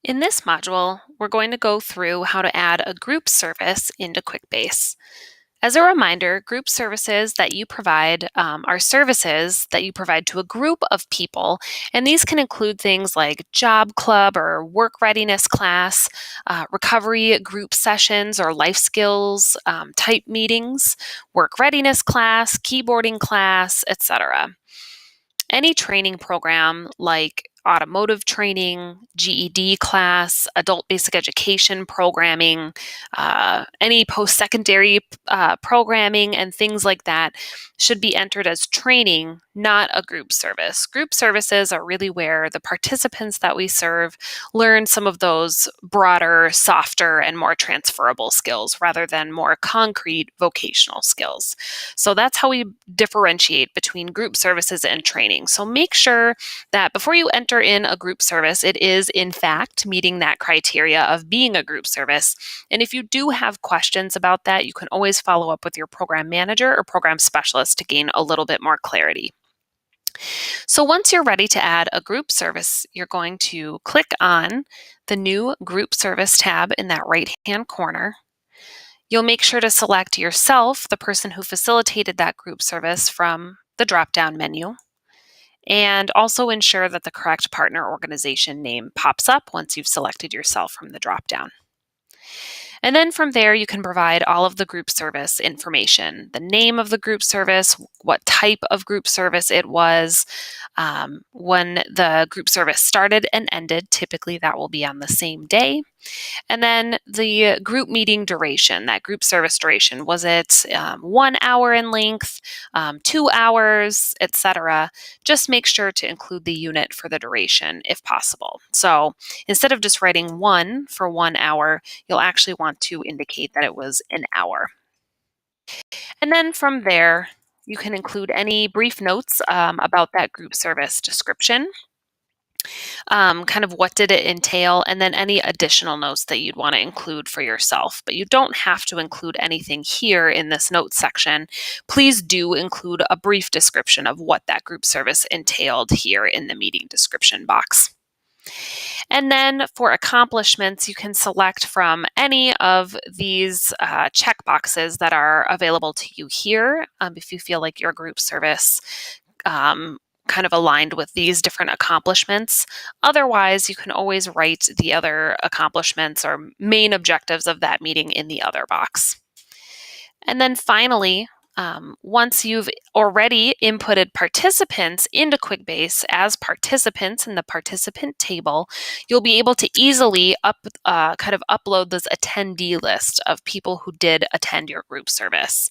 In this module, we're going to go through how to add a group service into QuickBase. As a reminder, group services that you provide are services that you provide to a group of people, and these can include things like job club or work readiness class, recovery group sessions or life skills type meetings, work readiness class, keyboarding class, etc. Any training program like automotive training, GED class, adult basic education programming, any post secondary programming, and things like that should be entered as training, not a group service. Group services are really where the participants that we serve learn some of those broader, softer, and more transferable skills rather than more concrete vocational skills. So that's how we differentiate between group services and training. So make sure that before you enter in a group service, it is in fact meeting that criteria of being a group service. And if you do have questions about that, you can always follow up with your program manager or program specialist to gain a little bit more clarity. So once you're ready to add a group service, you're going to click on the new group service tab in that right-hand corner. You'll make sure to select yourself, the person who facilitated that group service, from the drop-down menu, and also ensure that the correct partner organization name pops up once you've selected yourself from the drop-down. And then from there, you can provide all of the group service information, the name of the group service, what type of group service it was, when the group service started and ended. Typically, that will be on the same day. And then the group meeting duration, that group service duration, was it 1 hour in length, 2 hours, etc. Just make sure to include the unit for the duration if possible. So instead of just writing 1 for 1 hour, you'll actually want to indicate that it was an hour. And then from there, you can include any brief notes about that group service description. Kind of what did it entail, and then any additional notes that you'd want to include for yourself. But you don't have to include anything here in this notes section. Please do include a brief description of what that group service entailed here in the meeting description box. And then for accomplishments, you can select from any of these checkboxes that are available to you here if you feel like your group service kind of aligned with these different accomplishments. Otherwise, you can always write the other accomplishments or main objectives of that meeting in the other box. And then finally, once you've already inputted participants into QuickBase as participants in the participant table, you'll be able to easily upload this attendee list of people who did attend your group service.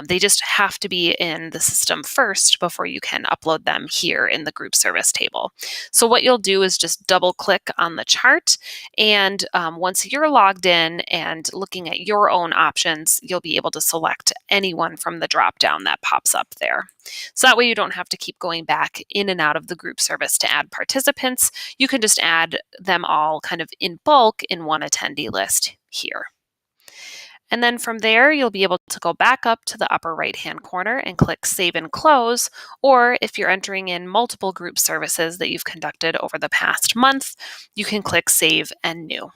They just have to be in the system first before you can upload them here in the group service table. So what you'll do is just double click on the chart, and once you're logged in and looking at your own options, you'll be able to select anyone from the drop down that pops up there. So that way you don't have to keep going back in and out of the group service to add participants. You can just add them all kind of in bulk in one attendee list here. And then from there, you'll be able to go back up to the upper right-hand corner and click Save and Close, or if you're entering in multiple group services that you've conducted over the past month, you can click Save and New.